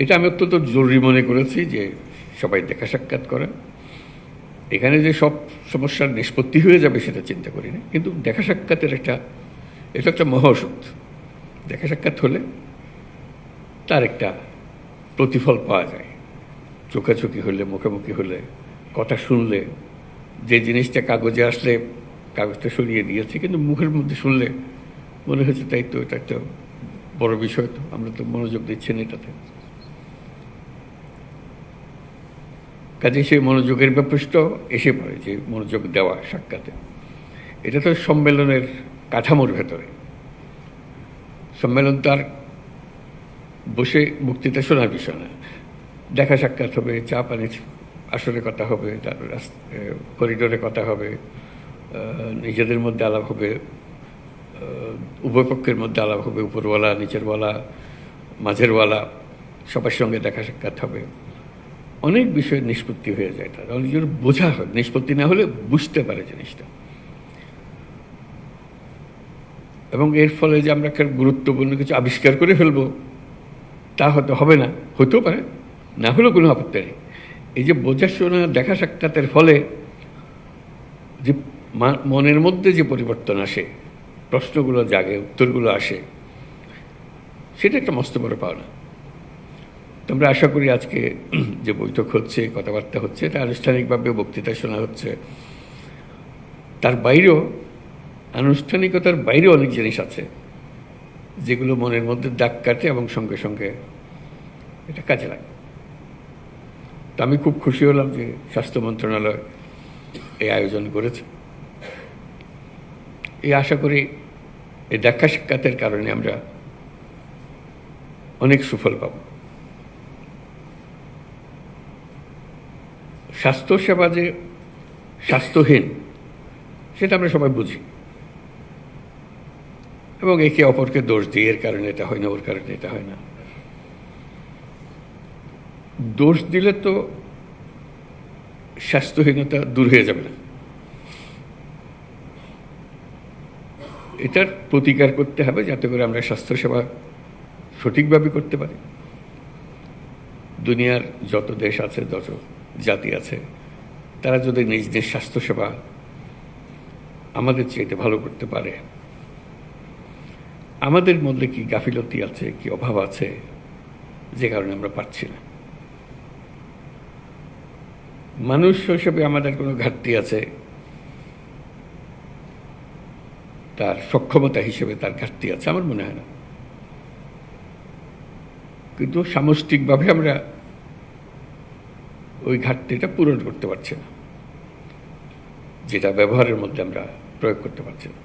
এটা আমি অত্যন্ত জরুরি মনে করেছি যে সবাই দেখা সাক্ষাৎ করা। এখানে যে সব সমস্যার নিষ্পত্তি হয়ে যাবে সেটা চিন্তা করি না, কিন্তু দেখা সাক্ষাতের এটা একটা মহাওষুধ। দেখা সাক্ষাৎ হলে তার একটা প্রতিফল পাওয়া যায়। চোখাচোখি হলে, মুখোমুখি হলে, কথা শুনলে, যে জিনিসটা কাগজে আসলে কাগজটা সরিয়ে দিয়েছি, কিন্তু মুখের মধ্যে শুনলে মনে হচ্ছে তাই তো, এটা একটা বড় বিষয়, তো আমরা তো মনোযোগ দিচ্ছি না এটাতে। কাজে সেই মনোযোগের ব্যাপারটা এসে পড়ে, যে মনোযোগ দেওয়া সাক্ষাতে। এটা তো সম্মেলনের কাঠামোর ভেতরে। সম্মেলন তার বসে বক্তৃতা শোনার বিষয় না। দেখা সাক্ষাৎ হবে, চা পানির আসরে কথা হবে, তারপর করিডোরে কথা হবে, নিজেদের মধ্যে আলাপ হবে, উভয় পক্ষের মধ্যে আলাপ হবে, উপরওয়ালা নিচেরওয়ালা মাঝেরওয়ালা সবার সঙ্গে দেখা সাক্ষাৎ হবে। অনেক বিষয়ের নিষ্পত্তি হয়ে যায়, তার অনেক জন্য বোঝা হয়, নিষ্পত্তি না হলে বুঝতে পারে জিনিসটা। এবং এর ফলে যে আমরা একটা গুরুত্বপূর্ণ কিছু আবিষ্কার করে ফেলবো তা হয়তো হবে না, হতেও পারে, না হলেও কোনো আপত্তি নেই। এই যে বোঝাশোনা দেখা সাক্ষাতের ফলে যে মনের মধ্যে যে পরিবর্তন আসে, প্রশ্নগুলো জাগে, উত্তরগুলো আসে, সেটা একটা মস্ত বড় পাওনা। তোমরা আশা করি আজকে যে বৈঠক হচ্ছে, কথাবার্তা হচ্ছে, এটা আনুষ্ঠানিকভাবে বক্তৃতা শোনা হচ্ছে, তার বাইরেও, আনুষ্ঠানিকতার বাইরেও অনেক জিনিস আছে যেগুলো মনের মধ্যে দাগ কাটে এবং সঙ্গে সঙ্গে এটা কাজে লাগে। তো আমি খুব খুশি হলাম যে স্বাস্থ্য মন্ত্রণালয় এই আয়োজন করেছে। এই আশা করি এই দেখা সাক্ষাতের কারণে আমরা অনেক সুফল পাব। স্বাস্থ্যসেবা যে স্বাস্থ্যহীন সেটা আমরা সবাই বুঝি, এবং একে অপরকে দোষ দিই, এর কারণে এটা হয় না, ওর কারণে এটা হয় না। দোষ দিলে তো স্বাস্থ্যহীনতা দূর হয়ে যাবে না। এটার প্রতিকার করতে হবে যাতে করে আমরা স্বাস্থ্যসেবা সঠিকভাবে করতে পারি। দুনিয়ার যত দেশ আছে, যত জাতি আছে, তারা যদি নিজ নিজ স্বাস্থ্যসেবা আমাদের চাইতে ভালো করতে পারে, আমাদের মধ্যে কি গাফিলতি আছে, কি অভাব আছে যে কারণে আমরা পাচ্ছি না। মানুষ হিসেবে আমাদের কোনো ঘাটতি আছে, তার সক্ষমতা হিসেবে তার ঘাটতি আছে, আমার মনে হয় না। কিন্তু সামষ্টিকভাবে আমরা ওই ঘাটতিটা পূরণ করতে পারছি না, যেটা ব্যবহারের মধ্যে আমরা প্রয়োগ করতে পারছি না।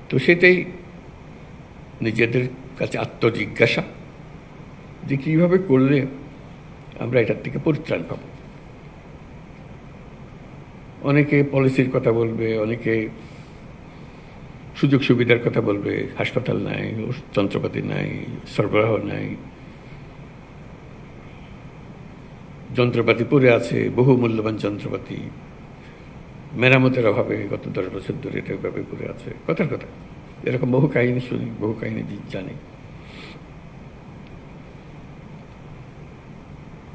তো সেটাই নিজেদের কাছে আত্মজিজ্ঞাসা যে কীভাবে করলে আমরা এটার থেকে পরিত্রাণ পাব। অনেকে পলিসির কথা বলবে, অনেকে সুযোগ সুবিধার কথা বলবে, হাসপাতাল নাই, যন্ত্রপাতি নাই, সরবরাহ নাই, যন্ত্রপাতি পড়ে আছে, বহু মূল্যবান যন্ত্রপাতি মেরামতের অভাবে গত 10 বছর ধরে এটা ওইভাবে পড়ে আছে। কথার কথা, এরকম বহু কাহিনী শুনি, বহু কাহিনী জানি।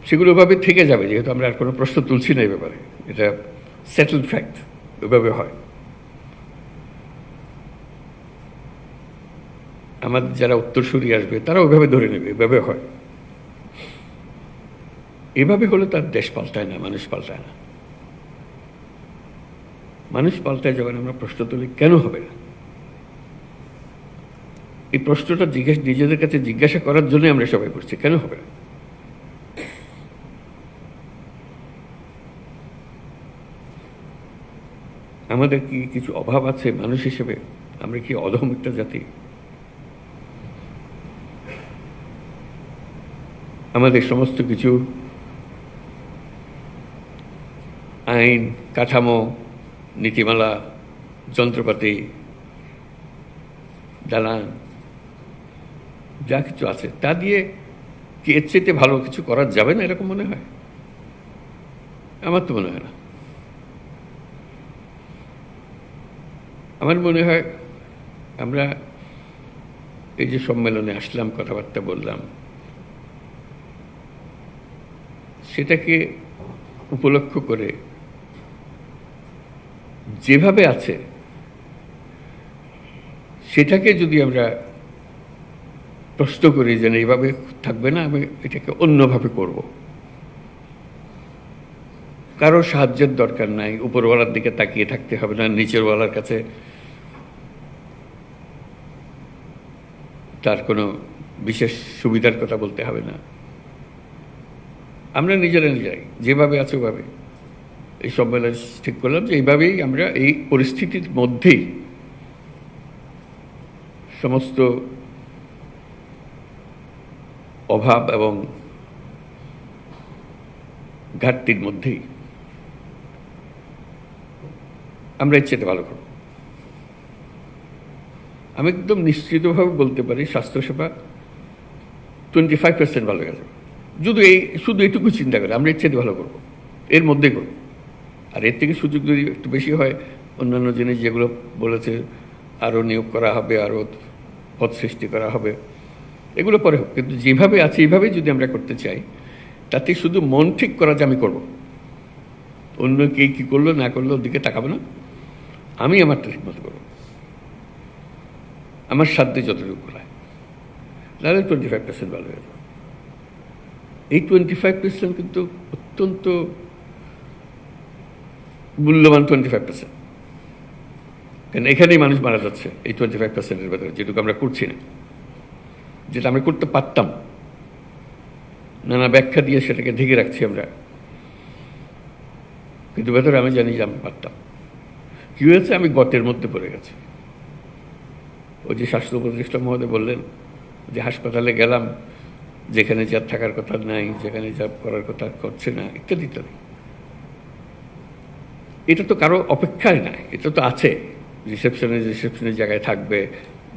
সেগুলো ওভাবে থেকে যাবে, যেহেতু আমরা আর কোনো প্রশ্ন তুলছি না এই ব্যাপারে, এটা সেটেলড ফ্যাক্ট, ওইভাবে হয়। আমাদের যারা উত্তরসূরি আসবে তারা ওইভাবে ধরে নেবে, এভাবে হয়। এভাবে হলে তার দেশ পাল্টায় না, মানুষ পাল্টায় না। মানুষ পাল্টায় যখন আমরা প্রশ্ন তুলি, কেন হবে না? এই প্রশ্নটা নিজেদের কাছে জিজ্ঞাসা করার জন্য আমরা সবাই করছি, কেন হবে না? আমাদের কি কিছু অভাব আছে মানুষ হিসেবে? আমরা কি অধম একটা জাতি? আমাদের সমস্ত কিছু আইন কাঠামো, নীতিমালা, যন্ত্রপাতি, দালান, যা কিছু আছে তা দিয়ে কি এর চাইতে ভালো কিছু করা যাবে না, এরকম মনে হয়? আমার তো মনে হয় না। আমার মনে হয় আমরা এই যে সম্মেলনে আসলাম, কথাবার্তা বললাম, সেটাকে উপলক্ষ করে যেভাবে আছে সেটাকে যদি আমরা প্রশ্ন করি যে না এইভাবে থাকবে না, আমি এটাকে অন্যভাবে করব, কারো সাহায্যের দরকার নাই, উপরওয়ালার দিকে তাকিয়ে থাকতে হবে না, নিচেরওয়ালার কাছে তার কোনো বিশেষ সুবিধার কথা বলতে হবে না, আমরা নিজেরাই যেভাবে আছে ওভাবে এই সম্মেলন ঠিক করলাম যে এইভাবেই আমরা এই পরিস্থিতির মধ্যেই সমস্ত অভাব এবং ঘাটতির মধ্যেই আমরা এর চেয়ে ভালো করব। আমি একদম নিশ্চিতভাবে বলতে পারি স্বাস্থ্যসেবা 25% ভালো গেছে, শুধু এইটুকু চিন্তা করে আমরা এর চেয়ে ভালো করবো, এর মধ্যে করব। আর এর থেকে সুযোগ যদি একটু বেশি হয়, অন্যান্য জিনিস যেগুলো বলেছে আরও নিয়োগ করা হবে, আরও পদ সৃষ্টি করা হবে, এগুলো পরে হোক, কিন্তু যেভাবে আছে এইভাবেই যদি আমরা করতে চাই, তাতে শুধু মন ঠিক করা যে আমি করব, অন্য কে কী করলো না করলো ওর দিকে তাকাবো না, আমি আমারটা ঠিক মতো করবো, আমার সাধ্যে যতটুকু করায়, তাহলে 25% ভালো হয়ে যাবে। এই 25% কিন্তু অত্যন্ত মূল্যবান 25%, কারণ এখানেই মানুষ মারা যাচ্ছে এই 25%-এর ভেতরে, যেটুকু আমরা করছি না, যেটা আমরা করতে পারতাম, নানা ব্যাখ্যা দিয়ে সেটাকে ঢেকে রাখছি আমরা, কিন্তু ভেতরে আমি জানি যে আমি পারতাম। কি হয়েছে, আমি গতের মধ্যে পড়ে গেছি। ওই যে স্বাস্থ্য উপদেষ্টা মহোদয় বললেন যে হাসপাতালে গেলাম, যেখানে যা থাকার কথা নাই, যেখানে যা করার কথা করছে না, ইত্যাদি ইত্যাদি। এটা তো কারো অপেক্ষায় না, এটা তো আছে, রিসেপশনের জায়গায় থাকবে,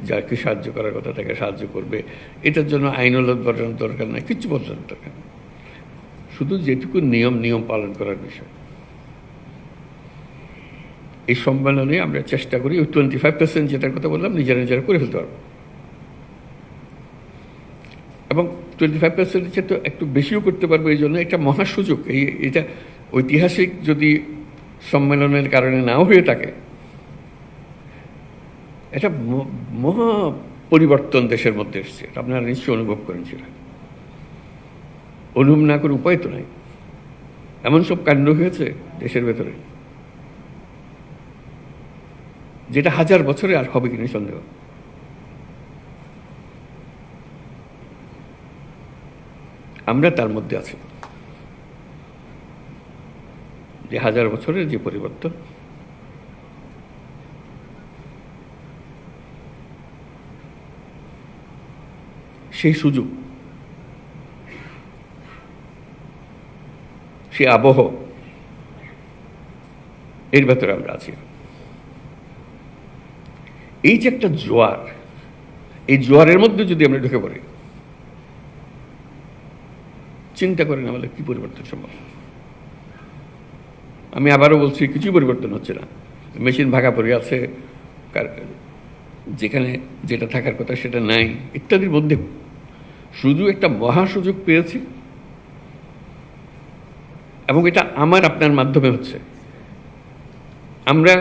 যাকে সাহায্য করার কথা তাকে সাহায্য করবে, এটার জন্য আইনওয়ালা বদলানোর দরকার নাই, কিচ্ছু বদলানোর দরকার নেই, শুধু যেটুকু নিয়ম পালন করার বিষয়। এই সম্মেলনে আমরা চেষ্টা করি ওই 25% যেটার কথা বললাম নিজেরা করে ফেলতে পারবো, এবং 25%-এর চেয়ে তো একটু বেশিও করতে পারবো। এই জন্য একটা মহা সুযোগ, এটা ঐতিহাসিক যদি সম্মেলনের কারণে নাও হয়ে থাকে, এটা মহা পরিবর্তন দেশের মধ্যে এসছে, আপনারা নিশ্চয়ই অনুভব করেন। সেটা অনুভব না করে উপায় তো নাই, এমন সব কাণ্ড হয়েছে দেশের ভেতরে যেটা 1000 বছরে আর হবে কিনা সন্দেহ। আমরা তার মধ্যে আছি, যে 1000 বছরের যে পরিবর্তন, সেই সুযোগ, সেই আবহ, এর ভেতরে আমরা আছি। এই যে একটা জোয়ার, এই জোয়ারের মধ্যে যদি আমরা ঢুকে পড়ি, চিন্তা করেন আমাদের কি পরিবর্তন সম্ভব। আমি আবারও বলছি, কিছুই পরিবর্তন হচ্ছে না, মেশিন ভাগা পড়ে আছে, যেখানে যেটা থাকার কথা সেটা নাই, ইত্যাদির মধ্যে শুধু একটা মহা সুযোগ পেয়েছি, এবং এটা আমার আপনার মাধ্যমে হচ্ছে। আমরা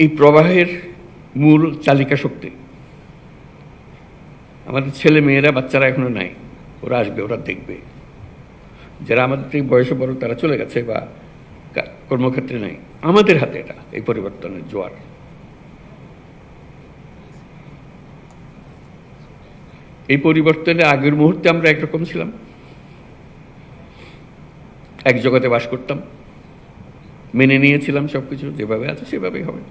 এই প্রবাহের মূল চালিকা শক্তি। আমাদের ছেলে মেয়েরা, বাচ্চারা এখনো নাই, ওরা আসবে, ওরা দেখবে। যারা আমাদের থেকে বয়সে বড় তারা চলে গেছে বা কর্মক্ষেত্রে নাই, আমাদের হাতে এটা, এই পরিবর্তনের জোয়ার। এই পরিবর্তনের আগের মুহূর্তে আমরা একরকম ছিলাম, এক জগতে বাস করতাম, মেনে নিয়েছিলাম সবকিছু যেভাবে আছে সেভাবেই হবে।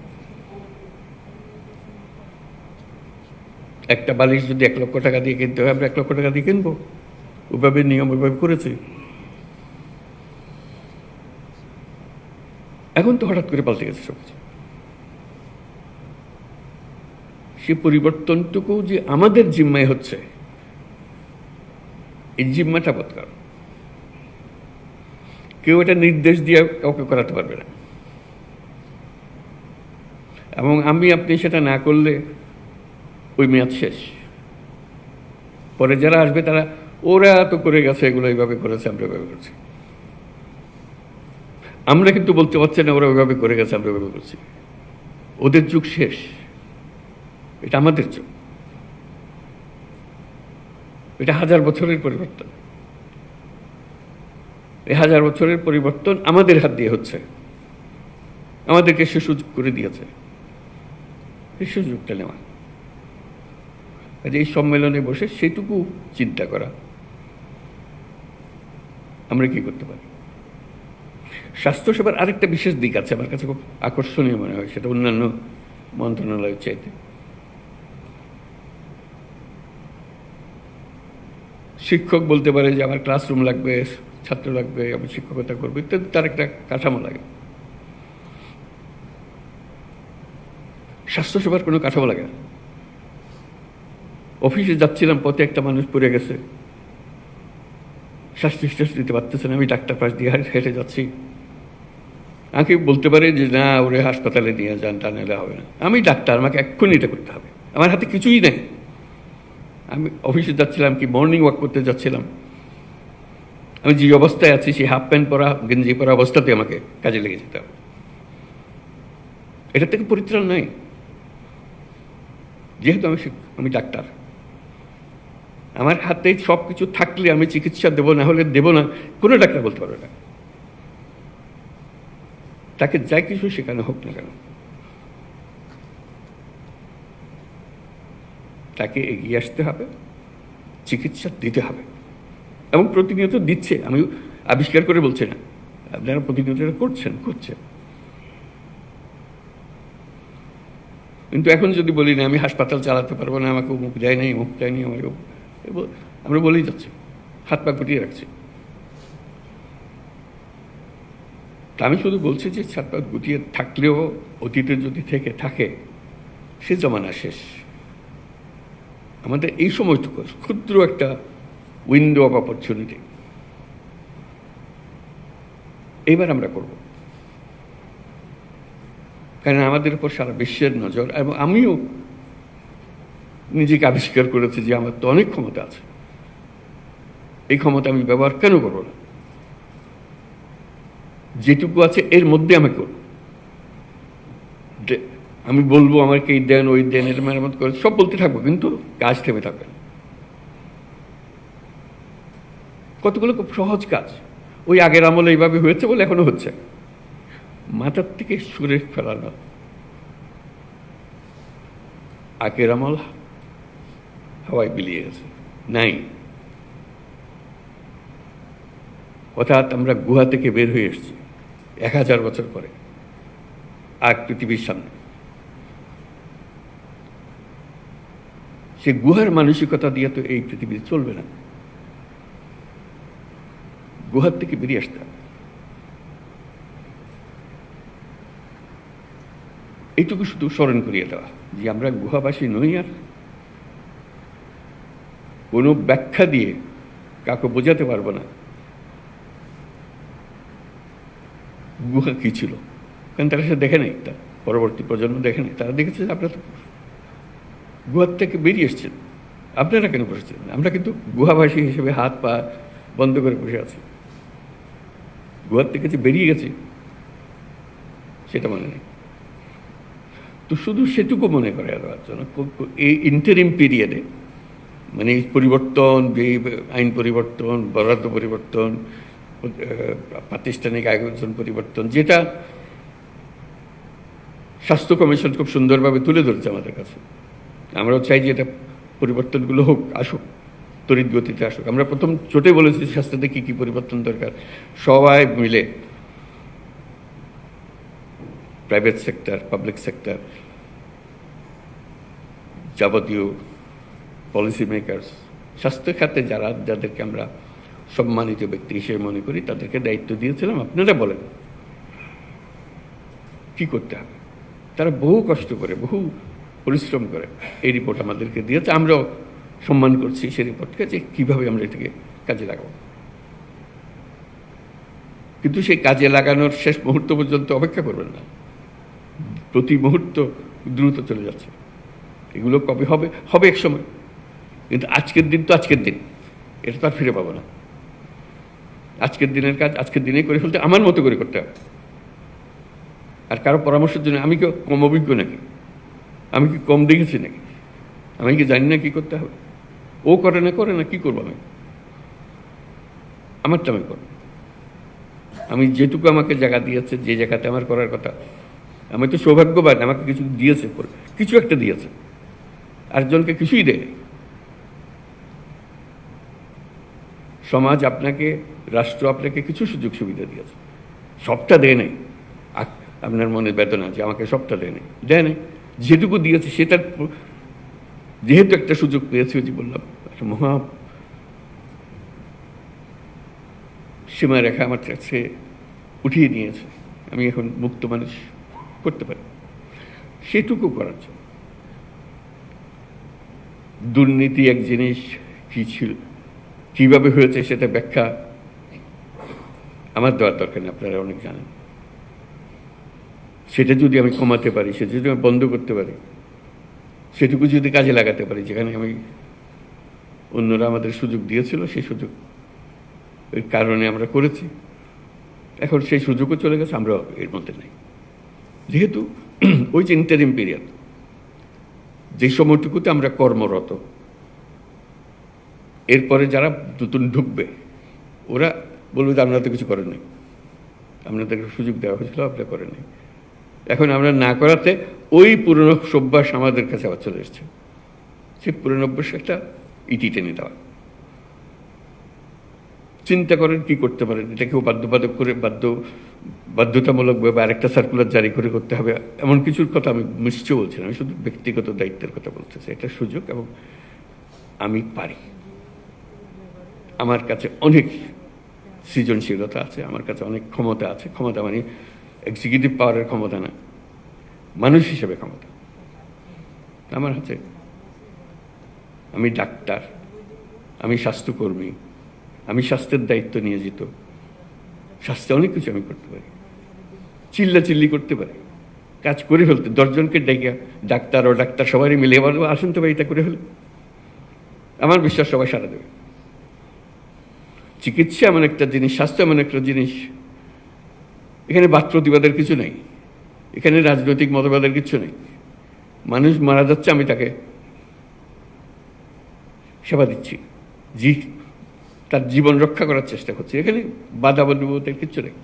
একটা বালিশ যদি 1 লক্ষ টাকা দিয়ে কিনতে হয়, আমরা 1 লক্ষ টাকা দিয়ে কিনবো, ওইভাবে নিয়ম ওইভাবে করেছি। এখন তো হঠাৎ করে পাল্টে গেছে সবকিছু। সে পরিবর্তনটুকু যে আমাদের জিম্মায় হচ্ছে, এই জিম্মাটা বদকার। কেউ এটা নির্দেশ দিয়ে কাউকে করাতে পারবে না, এবং আপনি সেটা না করলে ওই মেয়াদ শেষ। পরে যারা আসবে তারা ওরা তো করে গেছে, এগুলো এইভাবে করেছে, আমরা এভাবে করছি। আমরা কিন্তু বলতে পারছি না ওরা ওইভাবে করে গেছে, আমরা ওইভাবে করছি। ওদের যুগ শেষ, এটা আমাদের যুগ। এটা 1000 বছরের পরিবর্তন। এই 1000 বছরের পরিবর্তন আমাদের হাত দিয়ে হচ্ছে, আমাদেরকে সে সুযোগ করে দিয়েছে, এই সুযোগটা নেওয়া। এই সম্মেলনে বসে সেটুকু চিন্তা করা, আমরা কি করতে পারি। স্বাস্থ্যসেবার আরেকটা বিশেষ দিক আছে আমার কাছে খুব আকর্ষণীয় মনে হয়, সেটা অন্যান্য মন্ত্রণালয়ের চাইতে। শিক্ষক বলতে পারে যে আমার ক্লাসরুম লাগবে, ছাত্র লাগবে, আমি শিক্ষকতা করবো ইত্যাদি, তার একটা কাঠামো লাগে। স্বাস্থ্যসেবার কোনো কাঠামো লাগে না। অফিসে যাচ্ছিলাম, পথে একটা মানুষ পড়ে গেছে, শ্বাস নিঃশ্বাস দিতে পারতেছে না, আমি ডাক্তার পাশ দিয়ে হেঁটে যাচ্ছি। আমাকে বলতে পারে যে না, ওরে হাসপাতালে নিয়ে যান, তা নিলে হবে না। আমি ডাক্তার, আমাকে এক্ষুনি এটা করতে হবে, আমার হাতে কিছুই নেই। আমি অফিসে যাচ্ছিলাম, কি মর্নিং ওয়াক করতে যাচ্ছিলাম, আমি যে অবস্থায় আছি সেই হাফ প্যান্ট পরা, গেঞ্জি পরা অবস্থাতে আমাকে কাজে লেগে যেতে হবে। এটা থেকে পরিত্রাণ নাই, যেহেতু আমি ডাক্তার। আমার হাতে সব কিছু থাকলে আমি চিকিৎসা দেবো, না হলে দেবো না, কোনো ডাক্তার বলতে পারবে না। তাকে যাই কিছু শেখানো হোক না কেন, তাকে এগিয়ে আসতে হবে, চিকিৎসা দিতে হবে, এবং প্রতিনিয়ত দিচ্ছে। আমি আবিষ্কার করে বলছি না, আপনারা প্রতিনিয়ত করছেন। কিন্তু এখন যদি বলি না আমি হাসপাতাল চালাতে পারবো না, আমাকে মুখ দেয় নাই, মুখ দেয়নি, আমাকে আমরা বলেই যাচ্ছি, হাত পা গুটিয়ে রাখছি। তা আমি শুধু বলছি যে হাত পা গুটিয়ে থাকলেও অতীতে যদি থেকে থাকে, সে জমানা শেষ। আমাদের এই সময়টুকু ক্ষুদ্র একটা উইন্ডো অফ অপরচুনিটি, এইবার আমরা করব। কারণ আমাদের উপর সারা বিশ্বের নজর, এবং আমিও নিজেকে আবিষ্কার করেছি যে আমার তো অনেক ক্ষমতা আছে, এই ক্ষমতা আমি ব্যবহার কেন করবো না? যেটুকু আছে এর মধ্যে আমি করব। আমি বলবো আমাকে এই দেন, ওই দেন, এটা মেরামত করে সব বলতে থাকবো, কিন্তু কাজ থেমে থাকবে না। কতগুলো খুব সহজ কাজ, ওই আগের আমলে এইভাবে হয়েছে বলে এখনো হচ্ছে। মাথার থেকে সুরে ফেলানো, আগের আমল হাওয়ায় বিলিয়ে গেছে, নাই। অর্থাৎ আমরা গুহা থেকে বের হয়ে এসেছি 1000 বছর পরে, আর পৃথিবীর সামনে। সে গুহার মানসিকতা দিয়ে তো এই পৃথিবী চলবে না, গুহার থেকে বেরিয়ে আসতে হবে। এইটুকু শুধু স্মরণ করিয়ে দেওয়া যে আমরা গুহাবাসী নই, আর কোনো ব্যাখ্যা দিয়ে কাউকে বোঝাতে পারবো না গুহা কি ছিল, কারণ তারা সে দেখে নেই, তার পরবর্তী প্রজন্ম দেখে নেই। তারা দেখেছে যে আপনারা তো গুহার থেকে বেরিয়ে এসছেন, আপনারা কেন বসেছেন? আমরা কিন্তু গুহাবাসী হিসেবে হাত পা বন্ধ করে বসে আছি, গুহার থেকে যে বেরিয়ে গেছি সেটা মনে নেই। তো শুধু সেটুকু মনে করে দেওয়ার জন্য এই ইন্টারিম পিরিয়ডে, মানে এই পরিবর্তন, এই আইন পরিবর্তন, বরাদ্দ পরিবর্তন, প্রাতিষ্ঠানিক আয়োজন পরিবর্তন, যেটা স্বাস্থ্য কমিশন খুব সুন্দরভাবে তুলে ধরেছে আমাদের কাছে, আমরাও চাই যে এটা পরিবর্তনগুলো হোক, আসুক, তড়িৎ গতিতে আসুক। আমরা প্রথম চোটে বলেছি স্বাস্থ্যতে কী কী পরিবর্তন দরকার, সবাই মিলে, প্রাইভেট সেক্টর, পাবলিক সেক্টর, যাবতীয় পলিসি মেকার্স, স্বাস্থ্য খাতে যাদেরকে আমরা সম্মানিত ব্যক্তি হিসেবে মনে করি, তাদেরকে দায়িত্ব দিয়েছিলাম, আপনারা বলেন কি করতে হবে। তারা বহু কষ্ট করে, বহু পরিশ্রম করে এই রিপোর্ট আমাদেরকে দিয়েছে, আমরাও সম্মান করছি সেই রিপোর্টকে, যে কীভাবে আমরা এটাকে কাজে লাগাবো। কিন্তু সেই কাজে লাগানোর শেষ মুহূর্ত পর্যন্ত অপেক্ষা করবেন না, প্রতি মুহূর্ত দ্রুত চলে যাচ্ছে। এগুলো কবে হবে? হবে এক সময়, কিন্তু আজকের দিন তো আজকের দিন, এটা তো আর ফিরে পাবো না। আজকের দিনের কাজ আজকের দিনেই করে ফেলতে আমার মতো করে করতে হবে। আর কারো পরামর্শের জন্য আমি কি কম অভিজ্ঞ নাকি? আমি কি কম দেখেছি নাকি? আমি কি জানি না কি করতে হবে? ও করে না কি করবো আমি? আমারটা আমি করবো। আমি যেটুকু আমাকে জায়গা দিয়েছে, যে জায়গাতে আমার করার কথা, আমি তো সৌভাগ্যবান, আমাকে কিছু দিয়েছে, কিছু একটা দিয়েছে। আরেকজনকে কিছুই দেয়। সমাজ আপনাকে, রাষ্ট্র আপনাকে কিছু সুযোগ সুবিধা দিয়েছে, সবটা দেয় নাই। আপনার মনে বেদনা যে আমাকে সবটা দেয় নাই। যেটুকু দিয়েছে সেটার যেহেতু একটা সুযোগ পেয়েছি, যে বললাম একটা মহা সীমারেখা আমার কাছে উঠিয়ে নিয়েছে, আমি এখন মুক্ত মানুষ করতে পারি। সেটুকু করার জন্য দুর্নীতি এক জিনিস কি ছিল, কিভাবে হয়েছে সেটা ব্যাখ্যা আমার দেওয়ার দরকার নেই, আপনারা অনেক জানেন। সেটা যদি আমি কমাতে পারি, সেটা যদি আমি বন্ধ করতে পারি, সেটুকু যদি কাজে লাগাতে পারি, যেখানে আমি অন্যরা আমাদের সুযোগ দিয়েছিল, সেই সুযোগ ওই কারণে আমরা করেছি। এখন সেই সুযোগও চলে গেছে, আমরা এর মধ্যে নেই। যেহেতু ওই যে ইন্টারিম পিরিয়ড, যে সময়টুকুতে আমরা কর্মরত, এরপরে যারা নতুন ঢুকবে ওরা বলবে যে আপনারা তো কিছু করেন নাই, আপনাদেরকে সুযোগ দেওয়া হয়েছিল, আপনারা করেন নাই। এখন আমরা না করাতে ওই পুরনো অভ্যাস আমাদের কাছে আবার চলে এসছে। সেই পুরনো অভ্যাস একটা ইটি টেনে দেওয়া। চিন্তা করেন কি করতে পারেন, এটা কেউ বাধ্যবাধক করে বাধ্যতামূলকভাবে আরেকটা সার্কুলার জারি করে করতে হবে এমন কিছুর কথা আমি নিশ্চয় বলছি না। আমি শুধু ব্যক্তিগত দায়িত্বের কথা বলতেছি। এটা সুযোগ, এবং আমি পারি। আমার কাছে অনেক সৃজনশীলতা আছে, আমার কাছে অনেক ক্ষমতা আছে। ক্ষমতা মানে এক্সিকিউটিভ পাওয়ারের ক্ষমতা না, মানুষ হিসেবে ক্ষমতা আমার হাতে। আমি ডাক্তার, আমি স্বাস্থ্যকর্মী, আমি স্বাস্থ্যের দায়িত্ব নিয়োজিত। স্বাস্থ্যে অনেক কিছু আমি করতে পারি, চিল্লাচিল্লি করতে পারি, কাজ করে ফেলতে। 10 জনকে ডেকে ডাক্তার ও ডাক্তার সবারই মিলে বলবো আসুন তো ভাই এটা করে ফেলে, আমার বিশ্বাস সবাই সারা দেবে। চিকিৎসা এমন একটা জিনিস, স্বাস্থ্য এমন একটা জিনিস, এখানে বাদ প্রতিবাদের কিছু নেই, এখানে রাজনৈতিক মতবাদের কিছু নেই। মানুষ মারা যাচ্ছে, আমি তাকে সেবা দিচ্ছি, তার জীবন রক্ষা করার চেষ্টা করছি। এখানে বাধা বন্ধুদের কিচ্ছু নেই।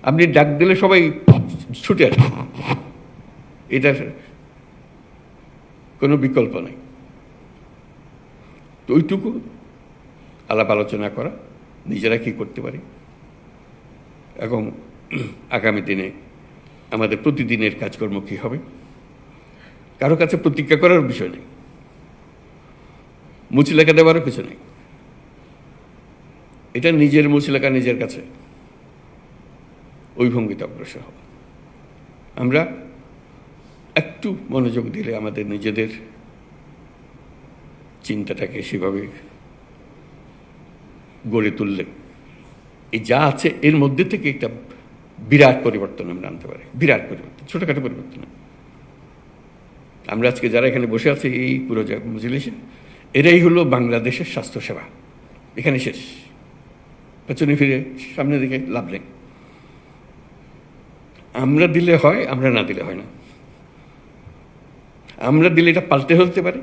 আপনি ডাক দিলে সবাই ছুটে আসে, এটার কোনো বিকল্প নেই। তো ওইটুকু আলাপ আলোচনা করা, নিজেরা কি করতে পারি, এবং আগামী দিনে আমাদের প্রতিদিনের কাজকর্ম কী হবে। কারো কাছে প্রতিজ্ঞা করার বিষয় নেই, মুচলেখা দেওয়ারও কিছু নেই। এটা নিজের মুচলেখা নিজের কাছে, ওই ভঙ্গিতে অগ্রসর হবে। আমরা একটু মনোযোগ দিলে, আমাদের নিজেদের চিন্তাটাকে সেভাবে গড়ে তুললে, এই যা আছে এর মধ্যে থেকে একটা বিরাট পরিবর্তন আমরা আনতে পারি। বিরাট পরিবর্তন, ছোটখাটো পরিবর্তন। আমরা আজকে যারা এখানে বসে আছি এই পুরো মজলিসে, এরাই হলো বাংলাদেশের স্বাস্থ্যসেবা। এখানে শেষ, পেছনে ফিরে সামনের দিকে লাভ নেই। আমরা দিলে হয়, আমরা না দিলে হয় না। আমরা দিলে এটা পাল্টে ফেলতে পারে,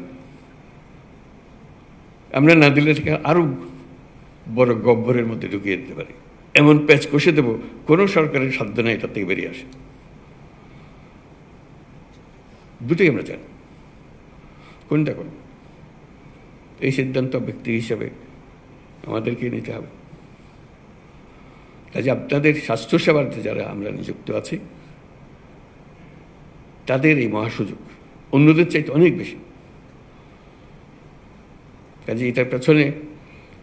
আমরা না দিলে এটাকে আরো বড় গহ্বরের মধ্যে ঢুকিয়ে দিতে পারে। এমন প্যাচ কষে দেবো, কোনো সরকারের সাধ্য নেই এটা থেকে বেরিয়ে আসে। দুটোই আমরা জানি, কোনটা কোন এই সিদ্ধান্ত ব্যক্তি হিসাবে আমাদেরকে নিতে হবে। কাজে আপনাদের স্বাস্থ্যসেবাতে যারা আমরা নিযুক্ত আছি, তাদের এই মহাসুযোগ অন্যদের চাইতে অনেক বেশি। কাজে এটার পেছনে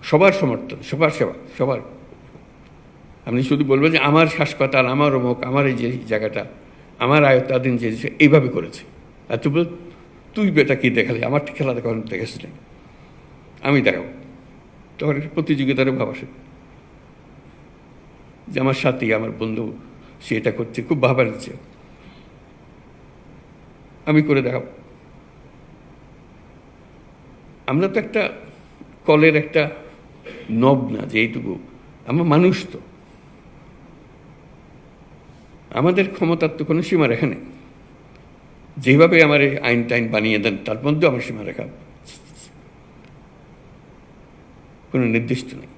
সবার সমর্থন, সবার সেবা, সবার। আপনি শুধু বলবেন যে আমার হাসপাতাল, আমার অমুক, আমার এই যে জায়গাটা, আমার আয়ত্তাধীন যে এইভাবে করেছে, আর তুই বেটা কি দেখালি, আমার খেলা দেখানো দেখেছিলেন, আমি দেখাবো। তখন একটা প্রতিযোগিতারও ভাব আসে যে আমার সাথী, আমার বন্ধু, সে এটা করছে, খুব ভাবা দিচ্ছে, আমি করে দেখাবো। আমরা তো একটা কলের একটা নব না যে এইটুকু। আমরা মানুষ তো, আমাদের ক্ষমতার তো কোনো সীমারেখা নেই। যেভাবে আমার এই আইন টাইন বানিয়ে দেন তার মধ্যেও আমার সীমারেখা কোনো নির্দিষ্ট নেই।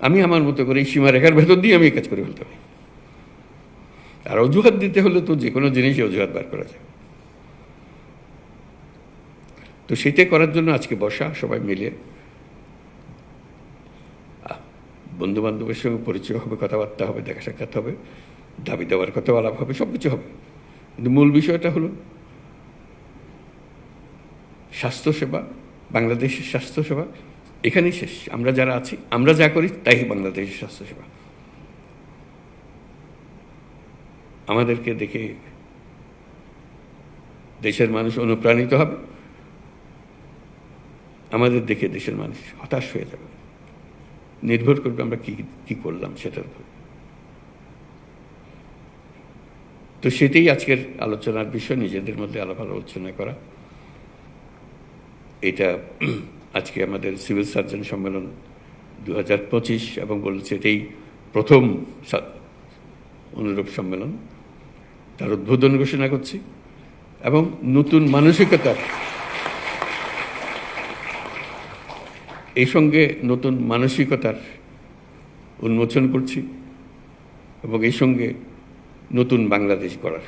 আমি আমার মতো করে এই সীমারেখার ভেতর দিয়ে আমি এই কাজ করে ফেলতে পারি। আর অজুহাত দিতে হলে তো যে কোনো জিনিসই অজুহাত বার করা যায়। তো সেটাই করার জন্য আজকে বসা, সবাই মিলে বন্ধু বান্ধবের সঙ্গে পরিচয় হবে, কথাবার্তা হবে, দেখা সাক্ষাৎ হবে, দাবি দেওয়ার কথা আলাপ হবে, সব কিছু হবে। কিন্তু মূল বিষয়টা হলো স্বাস্থ্যসেবা, বাংলাদেশের স্বাস্থ্যসেবা এখানেই শেষ। আমরা যারা আছি, আমরা যা করি তাই বাংলাদেশের স্বাস্থ্যসেবা। আমাদেরকে দেখে দেশের মানুষ অনুপ্রাণিত হবে, আমাদের দেখে দেশের মানুষ হতাশ হয়ে যাবে। নির্ভর করবে আমরা কি করলাম সেটার উপর। তো সেটাই আজকের আলোচনার বিষয়, নিজেদের মধ্যে আলাপ আলোচনা করা। এটা আজকে আমাদের সিভিল সার্জন সম্মেলন 2025 এবং বলছে এটাই প্রথম অনুরূপ সম্মেলন। তার উদ্বোধন ঘোষণা করছি এবং নতুন মানসিকতার এই সঙ্গে নতুন মানসিকতার উন্মোচন করছি এবং এই সঙ্গে নতুন বাংলাদেশ গড়ার